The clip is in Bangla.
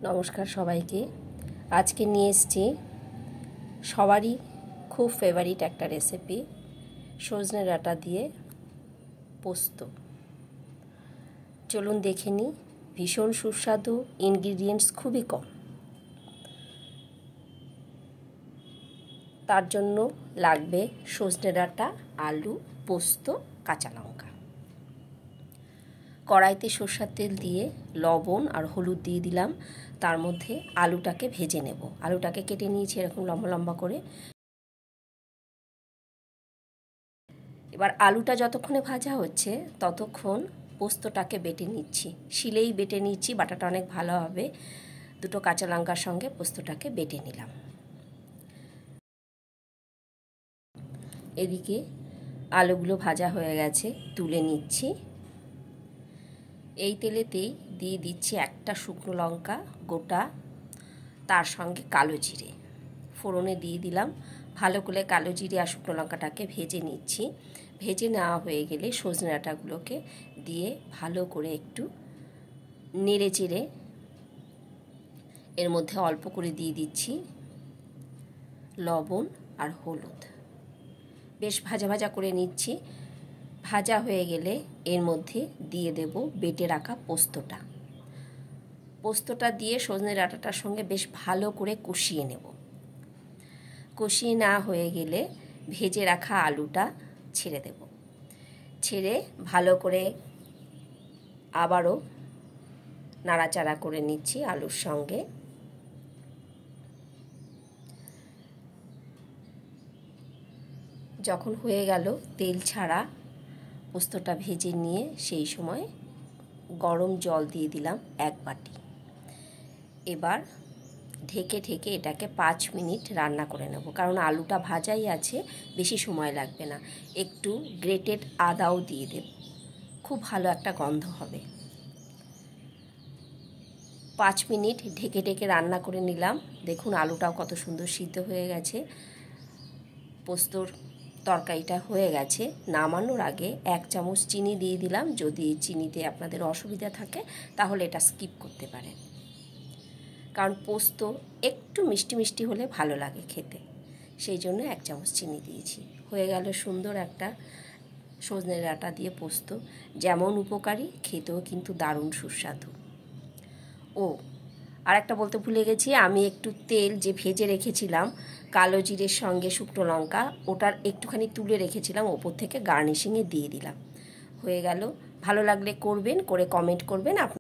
নমস্কার সবাইকে। আজকে নিয়ে এসেছি সবারই খুব ফেভারিট একটা রেসিপি, সজনে ডাঁটা দিয়ে পোস্ত। চলুন দেখে নিই। ভীষণ সুস্বাদু, ইনগ্রিডিয়েন্টস খুবই কম। তার জন্য লাগবে সজনে ডাঁটা, আলু, পোস্ত, কাঁচা লঙ্কা। কড়াইতে সরষের তেল দিয়ে লবণ আর হলুদ দিয়ে দিলাম। তার মধ্যে আলুটাকে ভেজে নেব। আলুটাকে কেটে নিয়েছি এরকম লম্বা লম্বা করে। এবার আলুটা যতক্ষণে ভাজা হচ্ছে ততক্ষণ পোস্তটাকে বেটে নিচ্ছি। শিলেই বেটে নিচ্ছি, বাটাটা অনেক ভালো হবে। দুটো কাঁচা লঙ্কার সঙ্গে পোস্তটাকে বেটে নিলাম। এদিকে আলুগুলো ভাজা হয়ে গেছে, তুলে নিচ্ছি। এই তেলেতেই দিয়ে দিচ্ছি একটা শুকনো লঙ্কা গোটা, তার সঙ্গে কালো জিরে ফোড়নে দিয়ে দিলাম। ভালো করে কালো জিরে আর শুকনো লঙ্কাটাকে ভেজে নিচ্ছি। ভেজে নেওয়া হয়ে গেলে সজনে ডাঁটাগুলোকে দিয়ে ভালো করে একটু নেড়ে চেড়ে এর মধ্যে অল্প করে দিয়ে দিচ্ছি লবণ আর হলুদ। বেশ ভাজা ভাজা করে নিচ্ছি। ভাজা হয়ে গেলে এর মধ্যে দিয়ে দেব বেটে রাখা পোস্তটা। পোস্তটা দিয়ে সজনে ডাঁটাটার সঙ্গে বেশ ভালো করে কষিয়ে নেব। কষিয়ে না হয়ে গেলে ভেজে রাখা আলুটা ছেড়ে দেব। ছেড়ে ভালো করে আবারও নাড়াচাড়া করে নিচ্ছি আলুর সঙ্গে। যখন হয়ে গেল তেল ছাড়া পোস্তটা ভেজে নিয়ে সেই সময় গরম জল দিয়ে দিলাম 1 বাটি। এবার ঢেকে ঢেকে এটাকে 5 মিনিট রান্না করে নেব, কারণ আলুটা ভাজাই আছে, বেশি সময় লাগবে না। একটু গ্রেটেড আদাও দিয়ে দেব, খুব ভালো একটা গন্ধ হবে। 5 মিনিট ঢেকে ঢেকে রান্না করে নিলাম। দেখুন আলুটাও কত সুন্দর সিদ্ধ হয়ে গেছে। পোস্তর তরকারিটা হয়ে গেছে। নামানোর আগে 1 চামচ চিনি দিয়ে দিলাম। যদি চিনিতে আপনাদের অসুবিধা থাকে তাহলে এটা স্কিপ করতে পারেন, কারণ পোস্ত একটু মিষ্টি মিষ্টি হলে ভালো লাগে খেতে, সেই জন্য 1 চামচ চিনি দিয়েছি। হয়ে গেল সুন্দর একটা সজনে ডাঁটা দিয়ে পোস্ত। যেমন উপকারী, খেতেও কিন্তু দারুণ সুস্বাদু। ও আর একটা বলতে ভুলে গেছি, আমি একটু তেল যে ভেজে রেখেছিলাম কালো জিরের সঙ্গে শুকনো লঙ্কা, ওটার একটুখানি তুলে রেখেছিলাম, ওপর থেকে গার্নিশিংয়ে দিয়ে দিলাম। হয়ে গেল। ভালো লাগলে করবেন, করে কমেন্ট করবেন।